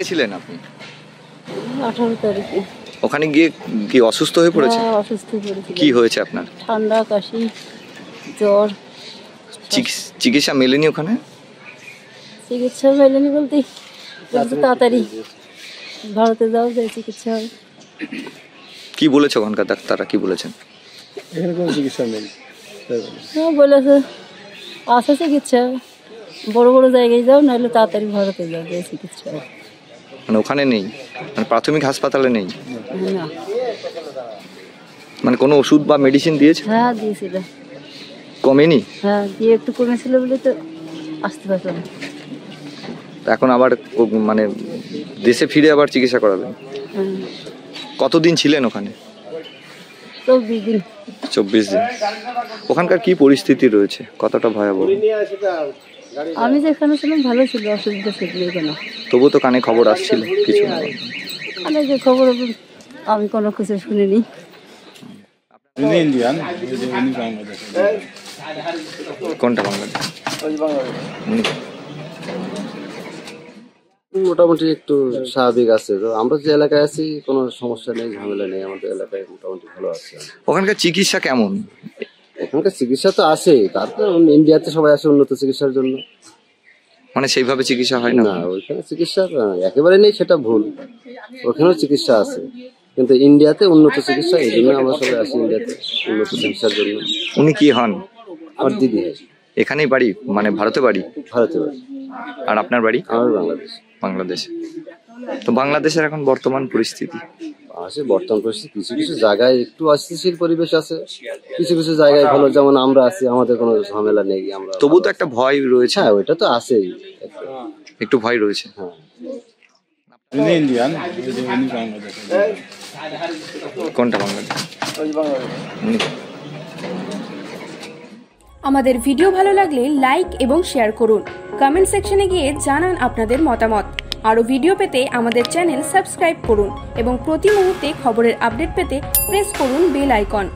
ছিলেন আপনি? 18 তারিখে। ওখানে গিয়ে কি অসুস্থ হয়ে পড়েছে? হ্যাঁ, অসুস্থ হয়ে পড়েছিলাম। কি হয়েছে আপনার? ঠান্ডা, কাশি, জ্বর। চিকিৎসা মেলেনি ওখানে? চিকিৎসা মেলেনি বলতে তাড়াতাড়ি ভারতে যাও, যে চিকিৎসা হবে। কি বলেছে ওখানকার ডাক্তাররা, কি বলেছেন? এখানে কোনো চিকিৎসা নেই। হ্যাঁ, বলেছে আছে চিকিৎসা, বড় বড় জায়গায় যাও, নাহলে তাড়াতাড়ি ভারতে যাও, যে চিকিৎসা হবে। মানে ওখানে নেই, মানে প্রাথমিক হাসপাতালে নেই? না। মানে কোনো ওষুধ বা মেডিসিন দিয়েছে? হ্যাঁ, দিয়েছিল। কমেনি? হ্যাঁ, দিয়ে একটু কমেছিল বলে তো আসতে পারলাম। এখন আবার মানে দেশে ফিরে আবার চিকিৎসা করাবেন? কতদিন ছিলেন ওখানে? 24 দিন। 24 দিন। ওখানকার কি পরিস্থিতি রয়েছে, কতটা ভয়াবহ? আমি যেখানে ছিলাম ভালো ছিল, অসুবিধা ছিল কেন। তবু তো কানে খবর আসছিল কিছু? মানে যে খবর আমি কোনো কিছু শুনিনি। কোনটা বাংলাদেশ? মোটামুটি একটু স্বাভাবিক আছে। তো আমরা যে এলাকায় আছি কোনো সমস্যা নেই, ঝামেলা নেই, আমাদের এলাকায় মোটামুটি ভালো আছে। ওখানকার চিকিৎসা কেমন? এখানকার চিকিৎসা তো আছে, তারপর ইন্ডিয়াতে সবাই আসে উন্নত চিকিৎসার জন্য। মানে সেইভাবে চিকিৎসা হয় না? না, ওইখানে চিকিৎসা একেবারে নেই, সেটা ভুল। ওখানেও চিকিৎসা আছে, কিন্তু ইন্ডিয়াতে উন্নত চিকিৎসা, এই জন্য আমরা সবাই আসি ইন্ডিয়াতে উন্নত চিকিৎসার জন্য। উনি কি হন? আমার দিদি হয়। এখানেই বাড়ি, মানে ভারতে বাড়ি? ভারতে বাড়ি। আর আপনার বাড়ি? আমার বাংলাদেশ। বাংলাদেশে। তো বাংলাদেশের এখন বর্তমান পরিস্থিতি? আছে বর্তমান পরিস্থিতি, কিছু কিছু জায়গায় একটু অস্থিতিশীল পরিবেশ আছে, কিছু কিছু জায়গায় ভালো, যেমন আমরা আছি, আমাদের কোনো ঝামেলা নেই। আমরা তবু তো একটা ভয় রয়েছে? হ্যাঁ, ওইটা তো আছেই, একটু ভয় রয়েছে। হ্যাঁ। কোনটা বাংলাদেশ? আমাদের ভিডিও ভালো লাগলে লাইক এবং শেয়ার করুন। কমেন্ট সেকশনে গিয়ে জানান আপনাদের মতামত। আরও ভিডিও পেতে আমাদের চ্যানেল সাবস্ক্রাইব করুন এবং প্রতি মুহূর্তে খবরের আপডেট পেতে প্রেস করুন বেল আইকন।